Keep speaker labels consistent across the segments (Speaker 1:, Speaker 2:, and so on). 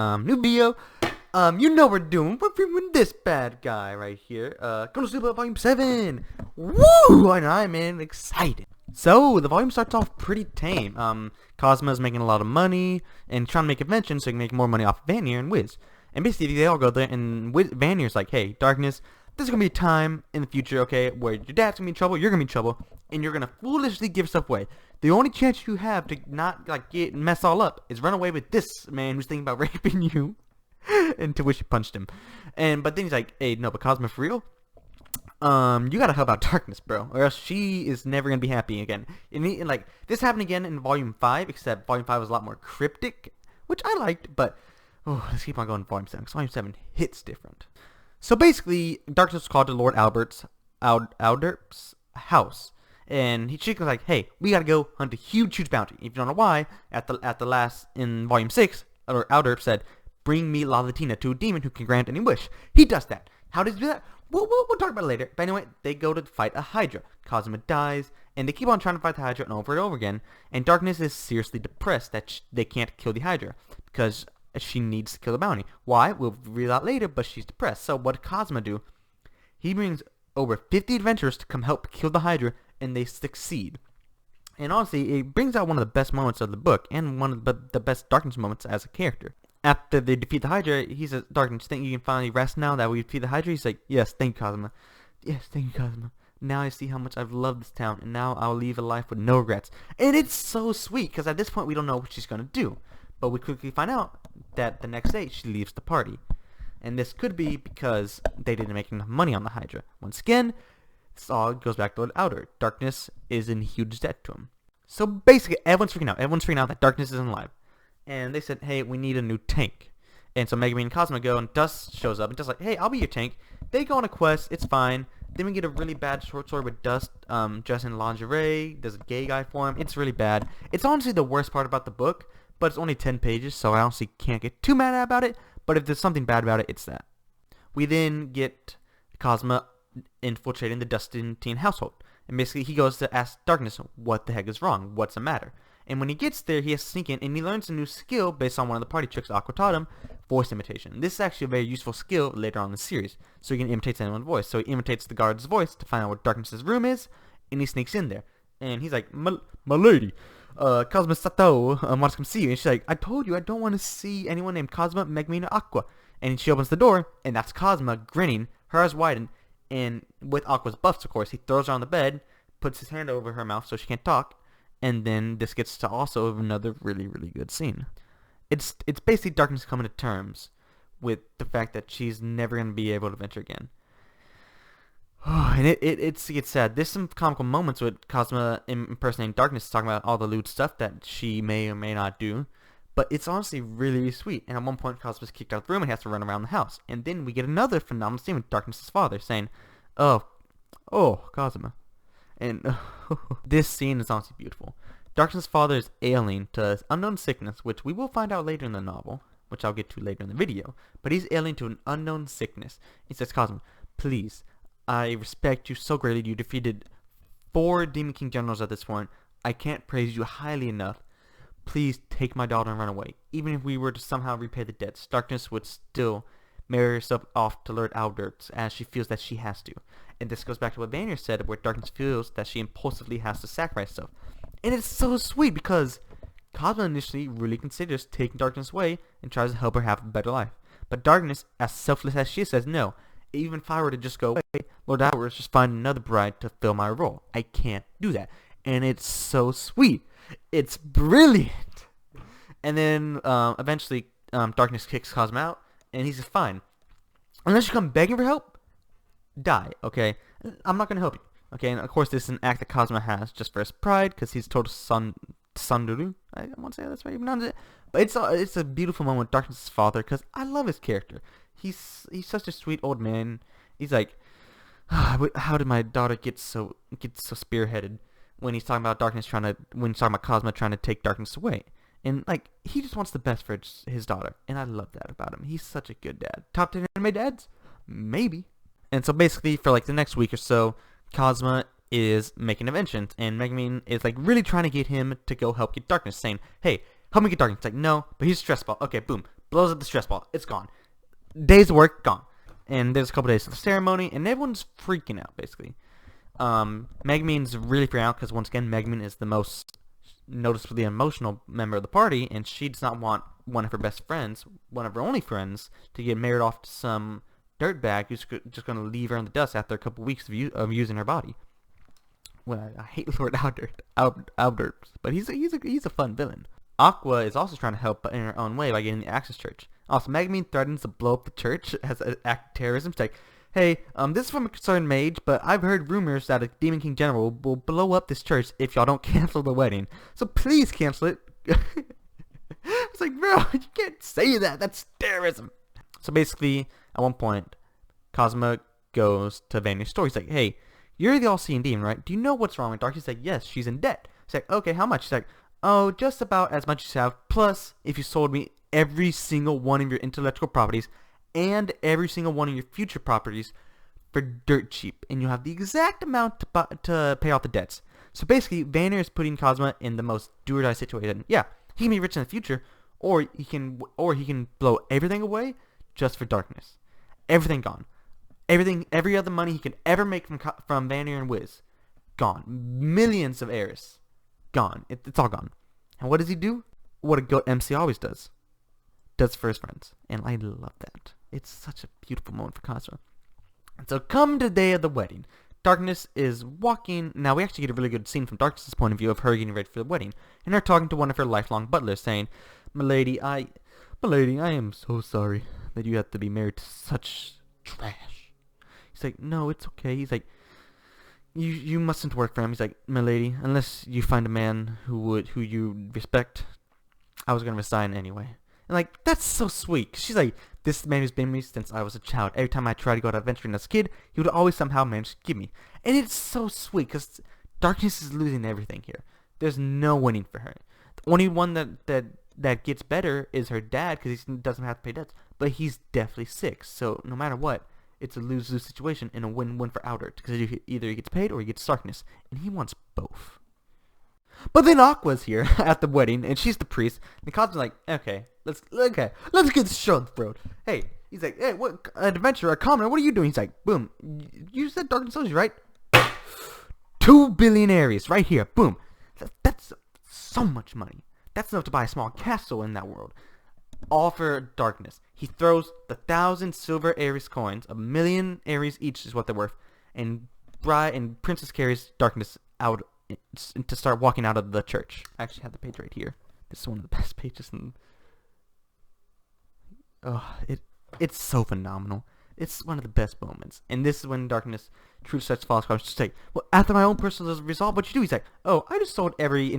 Speaker 1: New video. You know we're doing. We're doing this bad guy right here. Konosuba Volume 7. Woo! And I'm excited. So the volume starts off pretty tame. Kazuma's making a lot of money and trying to make inventions so he can make more money off Vanir and Wiz. And basically they all go there and Vanir's like, hey, Darkness, there's gonna be a time in the future, okay, where your dad's gonna be in trouble, you're gonna be in trouble, and you're gonna foolishly give stuff away. The only chance you have to not mess all up is run away with this man who's thinking about raping you. And to which you punched him. But then he's like, hey, no, but Cosmo for real? You gotta help out Darkness, bro, or else she is never gonna be happy again. And like, this happened again in Volume 5, except Volume 5 was a lot more cryptic, which I liked, but let's keep on going to Volume 7, because Volume 7 hits different. So basically, Darkness was called to Lord Alderp's house, and she was like, hey, we gotta go hunt a huge bounty. If you don't know why, at the last, in Volume 6, Lord Alderp said, bring me Lalatina to a demon who can grant any wish. He does that. How does he do that? We'll talk about it later. But anyway, they go to fight a Hydra. Kazuma dies, and they keep on trying to fight the Hydra over and over again. And Darkness is seriously depressed that they can't kill the Hydra, because she needs to kill the bounty. Why? We'll read out later, but she's depressed. So what does Kazuma do? He brings over 50 adventurers to come help kill the Hydra, and they succeed. And honestly, it brings out one of the best moments of the book, and one of the best Darkness moments as a character. After they defeat the Hydra, he says, Darkness, think you can finally rest now that we defeat the Hydra? He's like, yes, thank you, Kazuma. Yes, thank you, Kazuma. Now I see how much I've loved this town, and now I'll live a life with no regrets. And it's so sweet, because at this point we don't know what she's going to do. But we quickly find out that the next day she leaves the party. And this could be because they didn't make enough money on the Hydra. Once again, this all goes back to Lord Outer. Darkness is in huge debt to him. So basically, everyone's freaking out. Everyone's freaking out that Darkness isn't alive. And they said, hey, we need a new tank. And so Megumin and Cosmo go, and Dust shows up, and Dust's like, hey, I'll be your tank. They go on a quest, it's fine. Then we get a really bad short story with Dust dressed in lingerie. There's a gay guy for him. It's really bad. It's honestly the worst part about the book, but it's only 10 pages, so I honestly can't get too mad about it. But if there's something bad about it, it's that. We then get Cosmo infiltrating the Dustine household. And basically he goes to ask Darkness, what the heck is wrong? What's the matter? And when he gets there, he has to sneak in, and he learns a new skill based on one of the party tricks Aqua taught him, voice imitation. This is actually a very useful skill later on in the series, so he can imitate anyone's voice. So he imitates the guard's voice to find out where Darkness's room is, and he sneaks in there. And he's like, my lady, Cosmo Sato wants to come see you. And she's like, I told you I don't want to see anyone named Cosmo, Megumin, or Aqua. And she opens the door, and that's Cosmo grinning, her eyes widened, and with Aqua's buffs, of course, he throws her on the bed, puts his hand over her mouth so she can't talk. And then this gets to also another really, really good scene. It's basically Darkness coming to terms with the fact that she's never going to be able to venture again. And it gets sad. There's some comical moments with Cosmo impersonating Darkness, talking about all the lewd stuff that she may or may not do. But it's honestly really, really sweet. And at one point, Cosmo's kicked out of the room and has to run around the house. And then we get another phenomenal scene with Darkness's father saying, oh, Cosmo. And this scene is honestly beautiful. Darkness' father is ailing to unknown sickness, which we will find out later in the novel, which I'll get to later in the video. But he's ailing to an unknown sickness. He says, Cosmo, please, I respect you so greatly. You defeated 4 Demon King generals at this point. I can't praise you highly enough. Please take my daughter and run away. Even if we were to somehow repay the debts, Darkness would still marry herself off to Lord Alderp, as she feels that she has to. And this goes back to what Vanir said, where Darkness feels that she impulsively has to sacrifice herself. And it's so sweet, because Cosmo initially really considers taking Darkness away and tries to help her have a better life. But Darkness, as selfless as she is, says, no, even if I were to just go away, Lord Alderp just find another bride to fill my role. I can't do that. And it's so sweet. It's brilliant. And then eventually Darkness kicks Cosmo out, and he says, fine, unless you come begging for help, die, okay? I'm not going to help you, okay? And of course, this is an act that Cosmo has just for his pride, because he's told Sunduru, I want to say that's right, you pronounce it. But it's a beautiful moment with Darkness' father, because I love his character. He's such a sweet old man. He's like, how did my daughter get so spearheaded? When he's talking about when he's talking about Cosmo trying to take Darkness away. And, like, he just wants the best for his daughter. And I love that about him. He's such a good dad. Top 10 anime dads? Maybe. And so basically, for, like, the next week or so, Cosmo is making inventions. And Megumin is, like, really trying to get him to go help get Darkness, saying, hey, help me get Darkness. It's like, no, but he's a stress ball. Okay, boom. blows up the stress ball. It's gone. Days of work, gone. And there's a couple days of the ceremony, and everyone's freaking out, basically. Megumin's really freaking out, because once again, Megumin is the most noticeably emotional member of the party, and she does not want one of her best friends, one of her only friends, to get married off to some dirtbag who's just going to leave her in the dust after a couple weeks of using her body. Well, I hate Lord Albert, but he's a fun villain. Aqua is also trying to help in her own way by getting the Axis Church. Also, Megumin threatens to blow up the church as an act of terrorism. She's like, hey, this is from a concerned mage, but I've heard rumors that a Demon King General will blow up this church if y'all don't cancel the wedding. So please cancel it. It's like, bro, you can't say that. That's terrorism. So basically, at one point, Kazuma goes to Vanya's store. He's like, hey, you're the all-seeing demon, right? Do you know what's wrong with Dark? He's like, yes, she's in debt. He's like, okay, how much? He's like, oh, just about as much as you have, plus if you sold me every single one of your intellectual properties and every single one of your future properties for dirt cheap, and you'll have the exact amount to pay off the debts. So basically, Vanya is putting Kazuma in the most do-or-die situation. Yeah, he can be rich in the future, or he can blow everything away just for darkness. Everything gone. Every other money he could ever make from Vanya and Wiz, gone. Millions of heirs, gone. It's all gone. And what does he do? What a goat MC always does. Does for his friends. And I love that. It's such a beautiful moment for Kazuma. And so come the day of the wedding. Darkness is walking. Now we actually get a really good scene from Darkness's point of view of her getting ready for the wedding. And her talking to one of her lifelong butlers saying, Milady, I am so sorry that you have to be married to such trash. He's like, no, it's okay. He's like, you mustn't work for him. He's like, milady, unless you find a man who you respect, I was gonna resign anyway. And like, that's so sweet. She's like, this man has been with me since I was a child. Every time I tried to go out adventuring as a kid, he would always somehow manage to give me. And it's so sweet, because Darkness is losing everything here. There's no winning for her. The only one that gets better is her dad, because he doesn't have to pay debts. But he's definitely sick, so no matter what, it's a lose-lose situation and a win-win for Albert, because either he gets paid or he gets Darkness, and he wants both. But then Aqua's here at the wedding, and she's the priest, and Kazuma's like, okay, let's get this show on the road. Hey, he's like, hey, what, an adventurer, a commoner, what are you doing? He's like, boom, you said Darkness owes you, right? 2 billion Aries, right here, boom. That's so much money. That's enough to buy a small castle in that world. All for Darkness. He throws the 1,000 silver Aries coins, 1,000,000 Aries each is what they're worth, and Princess carries Darkness out to start walking out of the church. I actually have the page right here. This is one of the best pages in... Oh, it's so phenomenal. It's one of the best moments. And this is when Darkness truly starts to fall apart. She's like, well, after my own personal resolve, what you do? He's like, oh, I just sold every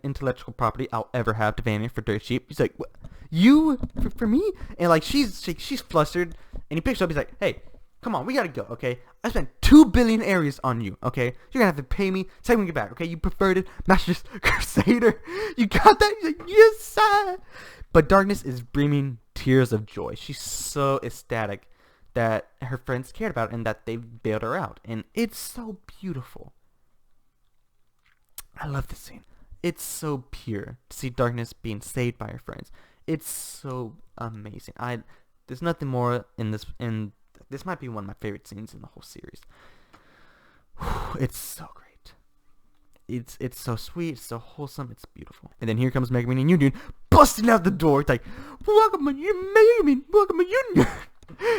Speaker 1: intellectual property I'll ever have to Vanya for dirt cheap. He's like, what? You? For me? And like, she's flustered. And he picks her up. He's like, hey, come on, we gotta go, okay? I spent 2 billion Aries on you, okay? You're gonna have to pay me. Take me back, okay? You preferred it. Master's Crusader. You got that? He's like, yes, sir. But Darkness is brimming tears of joy. She's so ecstatic that her friends cared about it and that they bailed her out. And it's so beautiful. I love this scene. It's so pure to see Darkness being saved by her friends. It's so amazing. There's nothing more in this, and this might be one of my favorite scenes in the whole series. It's so great. It's so sweet, it's so wholesome, it's beautiful. And then here comes Megumin and Union busting out the door. It's like, welcome Megumin, welcome Union.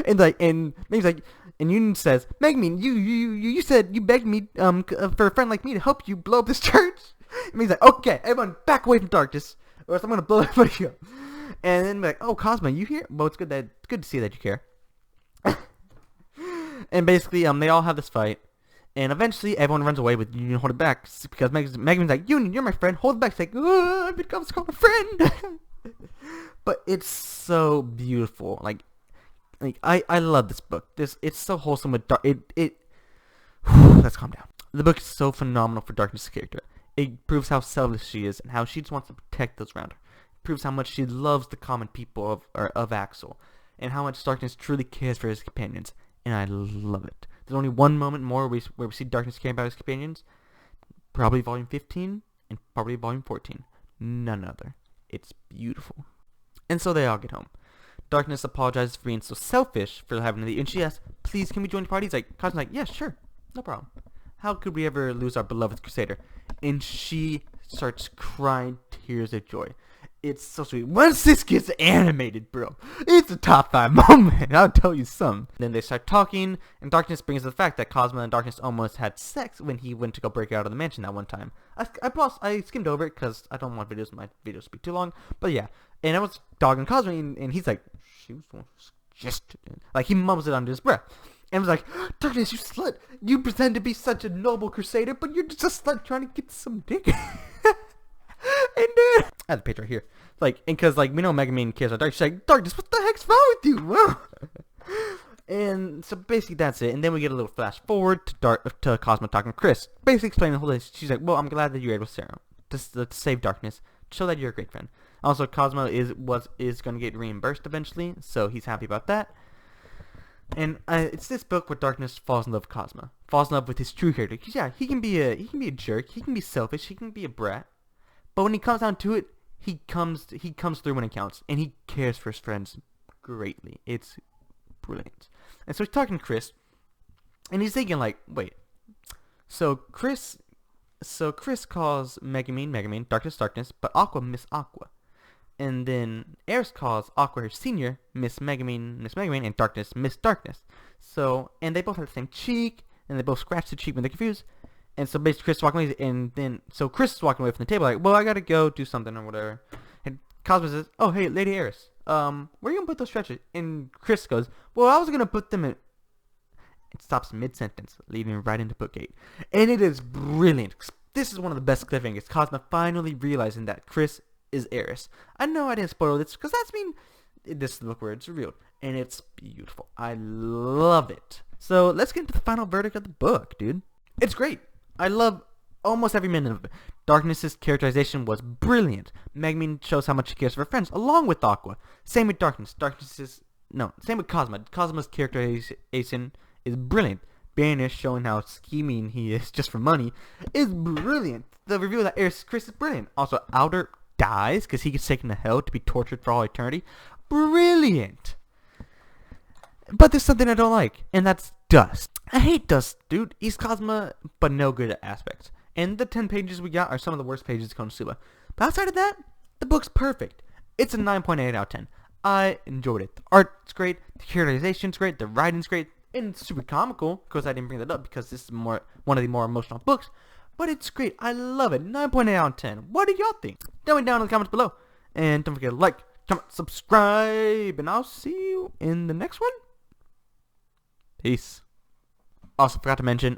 Speaker 1: And Megumin's like, and Union says, Megumin, you said you begged me for a friend like me to help you blow up this church. And he's like, okay, everyone back away from Darkness, or else I'm gonna blow everybody up. And then like, oh, Cosmo, you here? Well, it's good to see that you care. And basically, they all have this fight, and eventually everyone runs away with Union holding back because Megumin's like, Union, you're my friend, hold it back. It's like, oh, I've become called a friend. But it's so beautiful. Like I love this book. It's so wholesome with dark. Let's calm down. The book is so phenomenal for Darkness' character. It proves how selfless she is and how she just wants to protect those around her. It proves how much she loves the common people of Axel, and how much Darkness truly cares for his companions. And I love it. There's only one moment more where we see Darkness caring about his companions. Probably volume 15 and probably volume 14. None other. It's beautiful. And so they all get home. Darkness apologizes for being so selfish for having the, and she asks, please, can we join the party? He's like, Cosmo's like, yeah, sure, no problem. How could we ever lose our beloved Crusader? And she starts crying tears of joy. It's so sweet. Once this gets animated, bro, it's a top 5 moment. I'll tell you some. Then they start talking, and Darkness brings up the fact that Cosmo and Darkness almost had sex when he went to go break out of the mansion that one time. I skimmed over it because I don't want my videos to be too long. But yeah, and I was dogging Cosmo, and he's like, she was just like he mumbles it under his breath. And was like, Darkness, you slut! You pretend to be such a noble crusader, but you're just a slut trying to get some dick. And I have the page right here. Like, and cause like we know Megumin cares about Darkness. She's like, Darkness, what the heck's wrong with you? Wow. And so basically that's it. And then we get a little flash forward to Cosmo talking to Chris, basically explaining the whole thing. She's like, well, I'm glad that you're able to save Darkness, to show that you're a great friend. Also, Cosmo is going to get reimbursed eventually, so he's happy about that. And it's this book where Darkness falls in love with Cosmo, falls in love with his true character. Cause yeah, he can be a jerk, he can be selfish, he can be a brat, but when he comes down to it, he comes through when it counts, and he cares for his friends greatly. It's brilliant. And so he's talking to Chris, and he's thinking like, wait, so Chris calls Megumin, Darkness, but Aqua, Miss Aqua. And then Eris calls Aqua her senior, Miss Megumin, and Darkness, Miss Darkness. So, and they both have the same cheek, and they both scratch the cheek when they're confused. And so basically Chris is walking away, and then, so Chris is walking away from the table like, well, I gotta go do something or whatever. And Cosmo says, oh, hey, Lady Eris, where are you gonna put those stretchers? And Chris goes, well, I was gonna put them in... It stops mid-sentence, leading right into book 8. And it is brilliant. This is one of the best cliffhangers. Cosmo finally realizing that Chris is Eris. I know I didn't spoil this, because that's this is the book where it's revealed. And it's beautiful. I love it. So, let's get into the final verdict of the book, dude. It's great. I love almost every minute of it. Darkness's characterization was brilliant. Megumin shows how much he cares for her friends, along with Aqua. Same with Darkness. Same with Cosmo. Cosmo's characterization is brilliant. Banish showing how scheming he is just for money is brilliant. The reveal that Eris Chris is brilliant. Also, Outer dies because he gets taken to hell to be tortured for all eternity. Brilliant. But there's something I don't like, and that's Dust. I hate Dust, dude. He's Cosmo, but no good aspects. And the 10 pages we got are some of the worst pages of Konosuba. But outside of that, the book's perfect. It's a 9.8 out of 10. I enjoyed it. The art's great, the characterization's great, the writing's great, and it's super comical. Of course, I didn't bring that up because this is one of the more emotional books. But it's great. I love it. 9.8 out of 10. What do y'all think? Tell me down in the comments below. And don't forget to like, comment, subscribe, and I'll see you in the next one. Peace. Also, forgot to mention,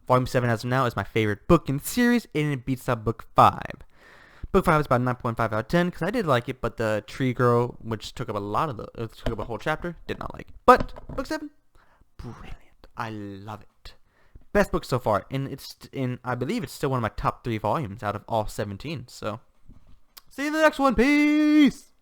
Speaker 1: Volume 7 as of now is my favorite book in the series, and it beats out Book 5. Book 5 is about 9.5 out of 10, because I did like it, but the Tree Girl, which took up took up a whole chapter, did not like it. But, Book 7, brilliant. I love it. Best book so far, and I believe it's still one of my top 3 volumes out of all 17, so. See you in the next one, peace!